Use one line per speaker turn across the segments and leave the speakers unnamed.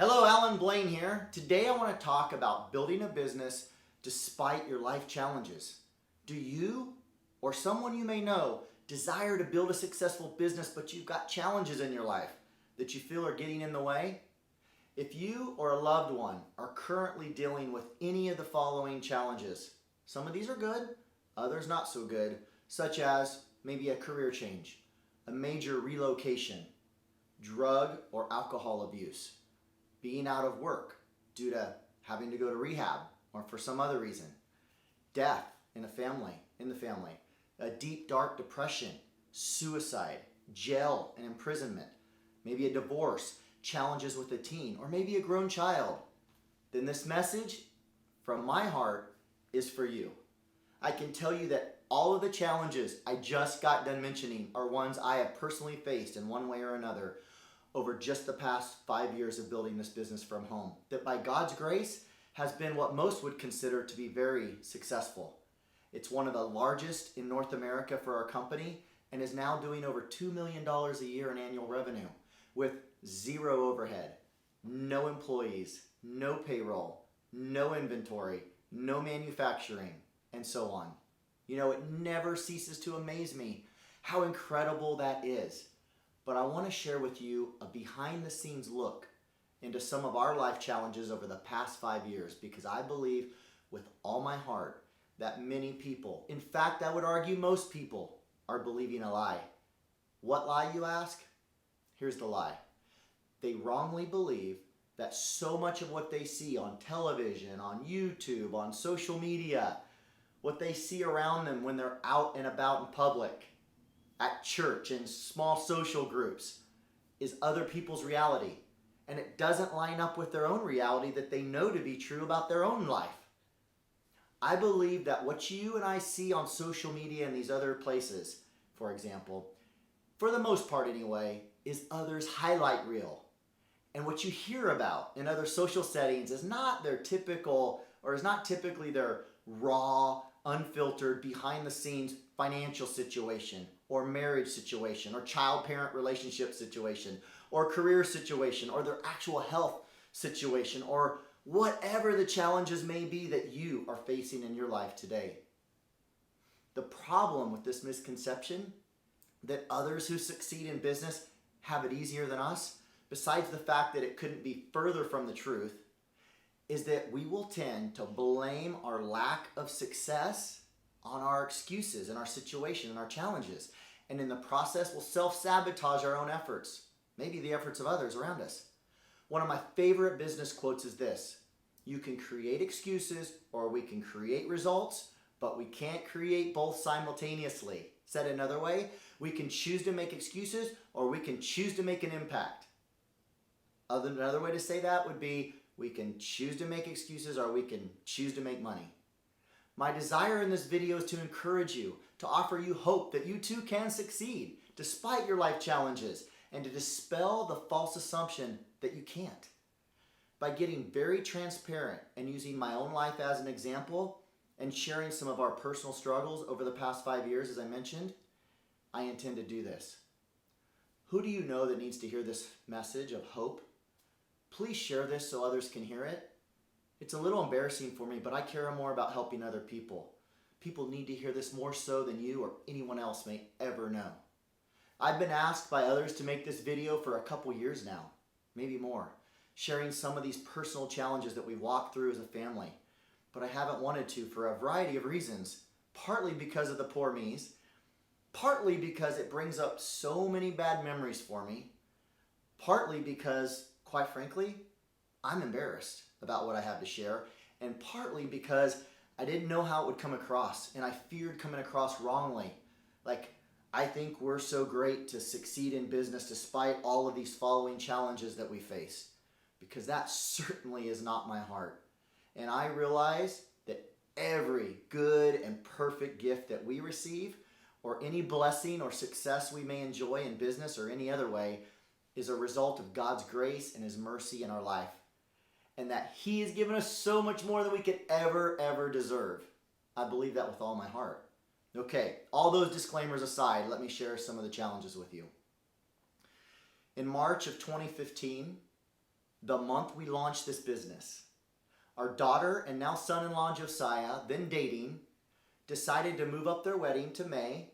Hello, Allan, Blain here. Today I want to talk about building a business despite your life challenges. Do you or someone you may know desire to build a successful business, but you've got challenges in your life that you feel are getting in the way? If you or a loved one are currently dealing with any of the following challenges, some of these are good, others not so good, such as maybe a career change, a major relocation, drug or alcohol abuse, being out of work due to having to go to rehab or for some other reason, death in the family, a deep dark depression, suicide, jail and imprisonment, maybe a divorce, challenges with a teen, or maybe a grown child, then this message from my heart is for you. I can tell you that all of the challenges I just got done mentioning are ones I have personally faced in one way or another over just the past 5 years of building this business from home, that by God's grace has been what most would consider to be very successful. It's one of the largest in North America for our company and is now doing over $2 million a year in annual revenue with zero overhead, no employees, no payroll, no inventory, no manufacturing, and so on. You know, it never ceases to amaze me how incredible that is. But I want to share with you a behind the scenes look into some of our life challenges over the past 5 years, because I believe with all my heart that many people, in fact, I would argue most people, are believing a lie. What lie, you ask? Here's the lie. They wrongly believe that so much of what they see on television, on YouTube, on social media, what they see around them when they're out and about in public, at church and small social groups, is other people's reality. And it doesn't line up with their own reality that they know to be true about their own life. I believe that what you and I see on social media and these other places, for example, for the most part anyway, is others' highlight reel. And what you hear about in other social settings is not their typical, or is not typically their raw, unfiltered, behind the scenes financial situation, or marriage situation, or child-parent relationship situation, or career situation, or their actual health situation, or whatever the challenges may be that you are facing in your life today. The problem with this misconception that others who succeed in business have it easier than us, besides the fact that it couldn't be further from the truth, is that we will tend to blame our lack of success on our excuses and our situation and our challenges. And in the process, we'll self-sabotage our own efforts, maybe the efforts of others around us. One of my favorite business quotes is this: you can create excuses or we can create results, but we can't create both simultaneously. Said another way, we can choose to make excuses or we can choose to make an impact. Another way to say that would be, we can choose to make excuses or we can choose to make money. My desire in this video is to encourage you, to offer you hope that you too can succeed despite your life challenges, and to dispel the false assumption that you can't. By getting very transparent and using my own life as an example and sharing some of our personal struggles over the past 5 years, as I mentioned, I intend to do this. Who do you know that needs to hear this message of hope? Please share this so others can hear it. It's a little embarrassing for me, but I care more about helping other people. People need to hear this more so than you or anyone else may ever know. I've been asked by others to make this video for a couple years now, maybe more, sharing some of these personal challenges that we've walked through as a family. But I haven't wanted to for a variety of reasons, partly because of the poor me's, partly because it brings up so many bad memories for me, partly because, quite frankly, I'm embarrassed about what I have to share, and partly because I didn't know how it would come across, and I feared coming across wrongly. Like, I think we're so great to succeed in business despite all of these following challenges that we face, because that certainly is not my heart. And I realize that every good and perfect gift that we receive, or any blessing or success we may enjoy in business or any other way, is a result of God's grace and His mercy in our life. And that He has given us so much more than we could ever deserve. I believe that with all my heart. Okay, all those disclaimers aside, let me share some of the challenges with you. In March of 2015, the month we launched this business. Our daughter and now son-in-law Josiah, then dating, decided to move up their wedding to May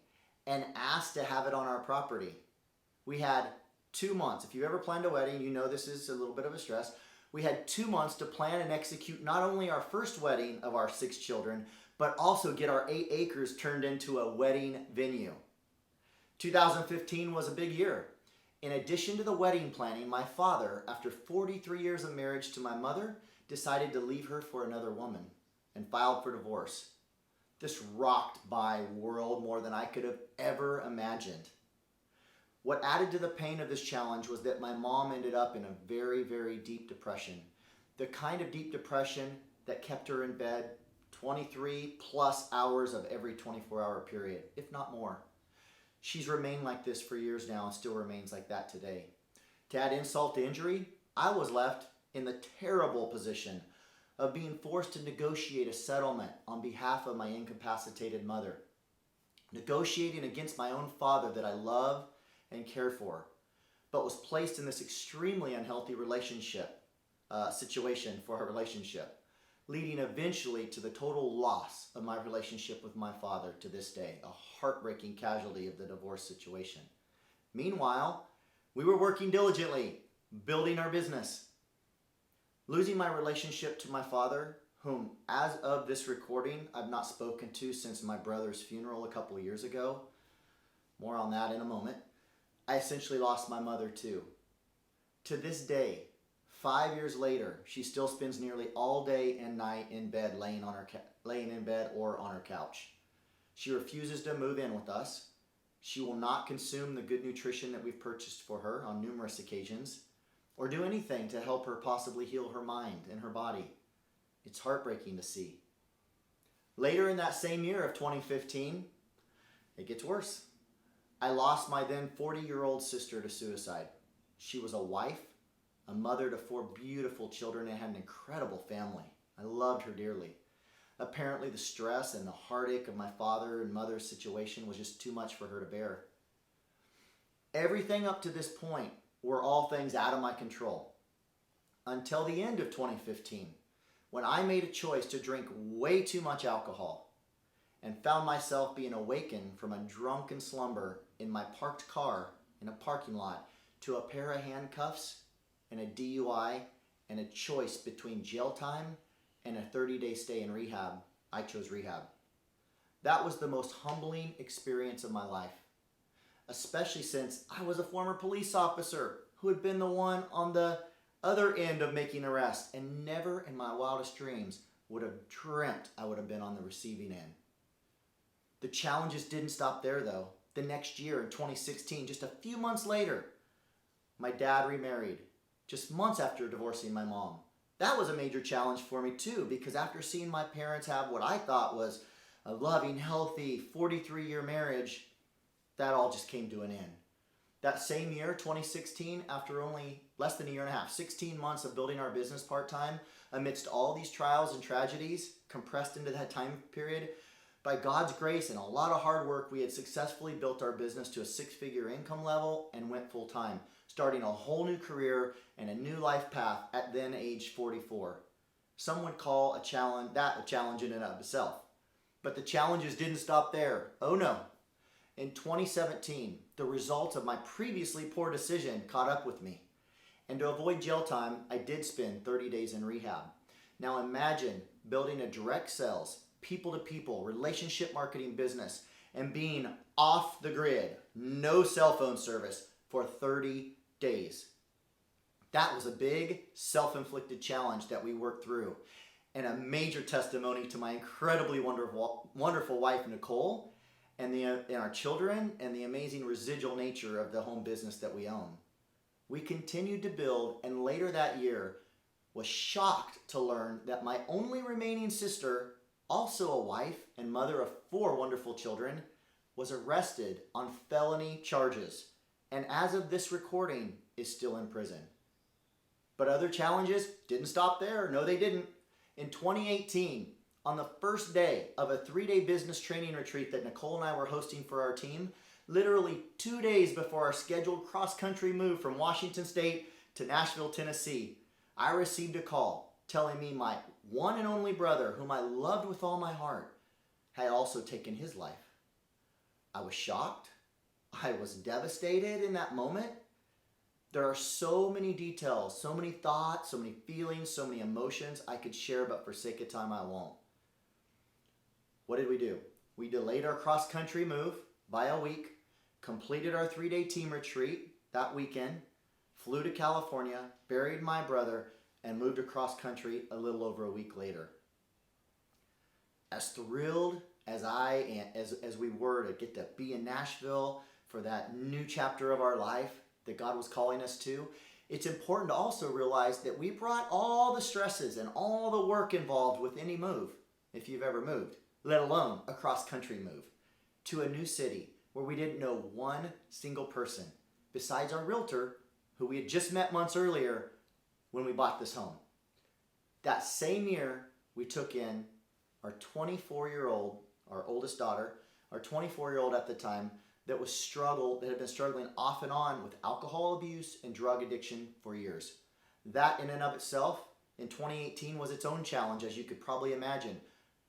and asked to have it on our property. We had 2 months. If you ever planned a wedding, you know this is a little bit of a stress. We had 2 months to plan and execute not only our first wedding of our 6 children, but also get our 8 acres turned into a wedding venue. 2015 was a big year. In addition to the wedding planning, my father, after 43 years of marriage to my mother, decided to leave her for another woman and filed for divorce. This rocked my world more than I could have ever imagined. What added to the pain of this challenge was that my mom ended up in a very, very deep depression. The kind of deep depression that kept her in bed 23 plus hours of every 24-hour period, if not more. She's remained like this for years now and still remains like that today. To add insult to injury, I was left in the terrible position of being forced to negotiate a settlement on behalf of my incapacitated mother. Negotiating against my own father that I love and care for, but was placed in this extremely unhealthy situation for our relationship, leading eventually to the total loss of my relationship with my father to this day, a heartbreaking casualty of the divorce situation. Meanwhile, we were working diligently, building our business. Losing my relationship to my father, whom as of this recording, I've not spoken to since my brother's funeral a couple of years ago. More on that in a moment. I essentially lost my mother too. To this day, 5 years later, she still spends nearly all day and night in bed, laying in bed or on her couch. She refuses to move in with us. She will not consume the good nutrition that we've purchased for her on numerous occasions, or do anything to help her possibly heal her mind and her body. It's heartbreaking to see. Later in that same year of 2015, it gets worse. I lost my then 40-year-old sister to suicide. She was a wife, a mother to 4 beautiful children, and had an incredible family. I loved her dearly. Apparently the stress and the heartache of my father and mother's situation was just too much for her to bear. Everything up to this point were all things out of my control. Until the end of 2015, when I made a choice to drink way too much alcohol and found myself being awakened from a drunken slumber in my parked car in a parking lot to a pair of handcuffs and a DUI and a choice between jail time and a 30-day stay in rehab. I chose rehab. That was the most humbling experience of my life, especially since I was a former police officer who had been the one on the other end of making arrests, and never in my wildest dreams would have dreamt I would have been on the receiving end. The challenges didn't stop there though. The next year in 2016, just a few months later, my dad remarried, just months after divorcing my mom. That was a major challenge for me too, because after seeing my parents have what I thought was a loving, healthy 43-year marriage, that all just came to an end. That same year, 2016, after only less than a year and a half, 16 months of building our business part-time, amidst all these trials and tragedies compressed into that time period, by God's grace and a lot of hard work, we had successfully built our business to a 6-figure income level and went full-time, starting a whole new career and a new life path at then age 44. Some would call a challenge in and of itself. But the challenges didn't stop there. Oh no. In 2017, the results of my previously poor decision caught up with me. And to avoid jail time, I did spend 30 days in rehab. Now imagine building a direct sales, people-to-people, relationship marketing business and being off the grid, no cell phone service for 30 days. That was a big self-inflicted challenge that we worked through, and a major testimony to my incredibly wonderful wife, Nicole, and our children, and the amazing residual nature of the home business that we own. We continued to build, and later that year was shocked to learn that my only remaining sister, also a wife and mother of 4 wonderful children, was arrested on felony charges, and as of this recording, is still in prison. But other challenges didn't stop there. No, they didn't. In 2018, on the first day of a 3-day business training retreat that Nicole and I were hosting for our team, literally 2 days before our scheduled cross-country move from Washington State to Nashville, Tennessee, I received a call telling me my one and only brother, whom I loved with all my heart, had also taken his life. I was shocked. I was devastated in that moment. There are so many details, so many thoughts, so many feelings, so many emotions I could share, but for sake of time, I won't. What did we do? We delayed our cross-country move by a week, completed our 3-day team retreat that weekend, flew to California, buried my brother, and moved across country a little over a week later. As thrilled as as we were to get to be in Nashville for that new chapter of our life that God was calling us to, it's important to also realize that we brought all the stresses and all the work involved with any move, if you've ever moved, let alone a cross-country move, to a new city where we didn't know one single person besides our realtor, who we had just met months earlier when we bought this home. That same year, we took in our 24-year-old, our oldest daughter, our 24-year-old at the time, that had been struggling off and on with alcohol abuse and drug addiction for years. That in and of itself, in 2018, was its own challenge, as you could probably imagine,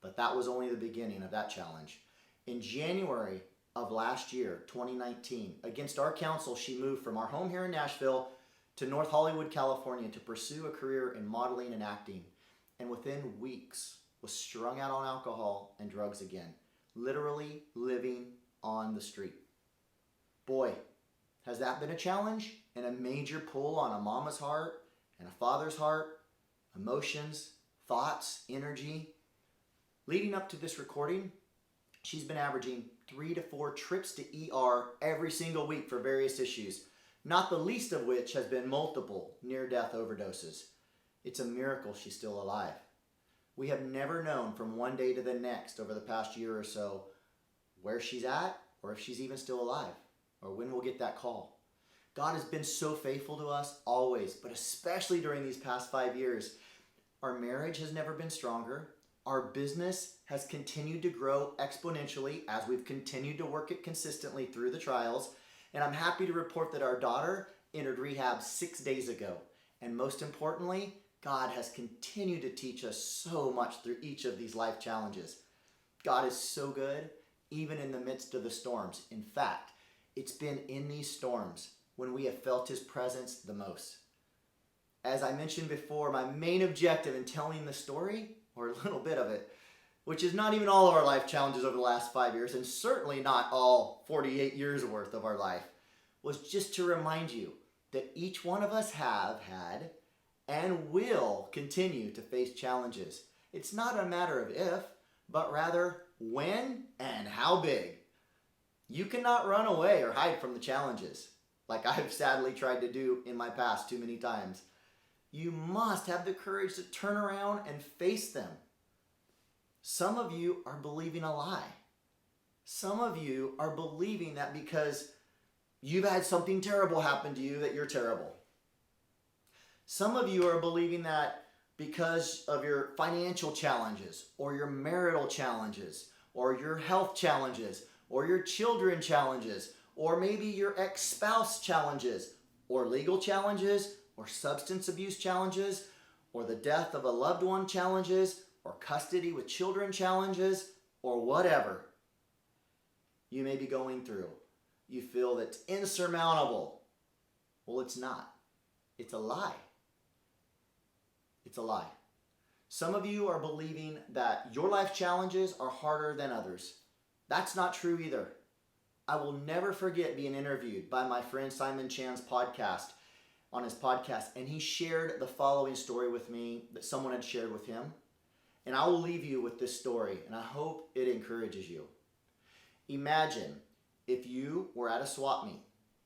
but that was only the beginning of that challenge. In January of last year, 2019, against our counsel, she moved from our home here in Nashville to North Hollywood, California, to pursue a career in modeling and acting, and within weeks was strung out on alcohol and drugs again, literally living on the street. Boy, has that been a challenge and a major pull on a mama's heart and a father's heart, emotions, thoughts, energy. Leading up to this recording, she's been averaging 3 to 4 trips to ER every single week for various issues, not the least of which has been multiple near-death overdoses. It's a miracle she's still alive. We have never known from one day to the next over the past year or so where she's at, or if she's even still alive, or when we'll get that call. God has been so faithful to us always, but especially during these past 5 years. Our marriage has never been stronger. Our business has continued to grow exponentially as we've continued to work it consistently through the trials. And I'm happy to report that our daughter entered rehab 6 days ago. And most importantly, God has continued to teach us so much through each of these life challenges. God is so good, even in the midst of the storms. In fact, it's been in these storms when we have felt His presence the most. As I mentioned before, my main objective in telling the story, or a little bit of it, which is not even all of our life challenges over the last 5 years, and certainly not all 48 years worth of our life, was just to remind you that each one of us have had and will continue to face challenges. It's not a matter of if, but rather when and how big. You cannot run away or hide from the challenges, like I've sadly tried to do in my past too many times. You must have the courage to turn around and face them. Some of you are believing a lie. Some of you are believing that because you've had something terrible happen to you that you're terrible. Some of you are believing that because of your financial challenges or your marital challenges or your health challenges or your children challenges or maybe your ex-spouse challenges or legal challenges or substance abuse challenges or the death of a loved one challenges or custody with children challenges or whatever you may be going through, you feel that's insurmountable. Well, it's not. It's a lie. It's a lie. Some of you are believing that your life challenges are harder than others. That's not true either. I will never forget being interviewed by my friend Simon Chan's podcast, on his podcast, and he shared the following story with me that someone had shared with him. And I will leave you with this story, and I hope it encourages you. Imagine if you were at a swap meet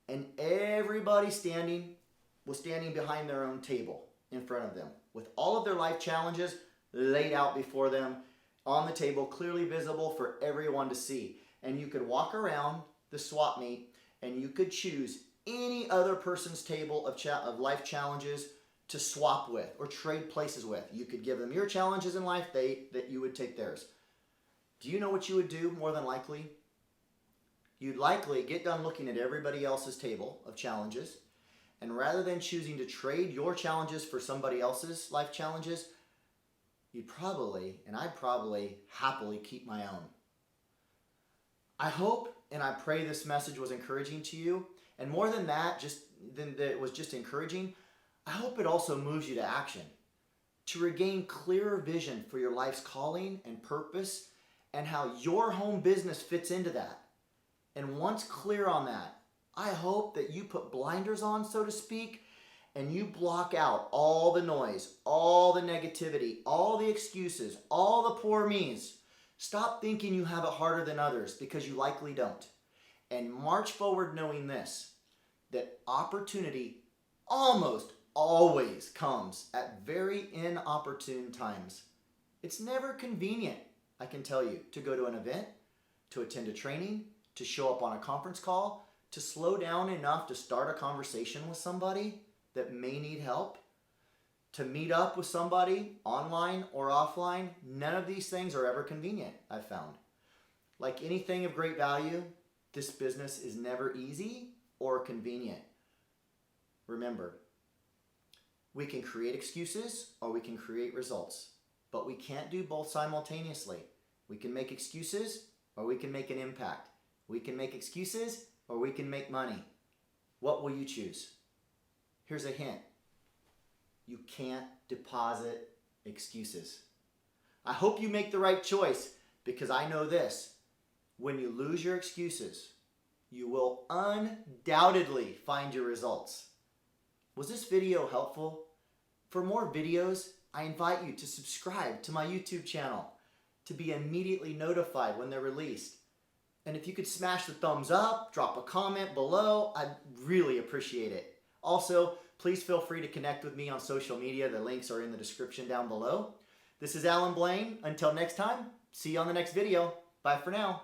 and everybody was standing behind their own table in front of them with all of their life challenges laid out before them on the table, clearly visible for everyone to see. And you could walk around the swap meet and you could choose any other person's table of life challenges to swap with or trade places with. You could give them your challenges in life, that you would take theirs. Do you know what you would do more than likely? You'd likely get done looking at everybody else's table of challenges, And rather than choosing to trade your challenges for somebody else's life challenges, I'd probably happily keep my own. I hope and I pray this message was encouraging to you. And more than that, that it was just encouraging, I hope it also moves you to action, to regain clearer vision for your life's calling and purpose and how your home business fits into that. And once clear on that, I hope that you put blinders on, so to speak, and you block out all the noise, all the negativity, all the excuses, all the poor me's. Stop thinking you have it harder than others, because you likely don't. And march forward knowing this, that opportunity almost always comes at very inopportune times. It's never convenient, I can tell you, to go to an event, to attend a training, to show up on a conference call, to slow down enough to start a conversation with somebody that may need help, to meet up with somebody online or offline. None of these things are ever convenient, I've found. Like anything of great value, this business is never easy or convenient. Remember, we can create excuses or we can create results, but we can't do both simultaneously. We can make excuses or we can make an impact. We can make excuses or we can make money. What will you choose? Here's a hint. You can't deposit excuses. I hope you make the right choice, because I know this. When you lose your excuses, you will undoubtedly find your results. Was this video helpful? For more videos, I invite you to subscribe to my YouTube channel to be immediately notified when they're released. And if you could smash the thumbs up, drop a comment below, I'd really appreciate it. Also, please feel free to connect with me on social media. The links are in the description down below. This is Allan Blain. Until next time, see you on the next video. Bye for now.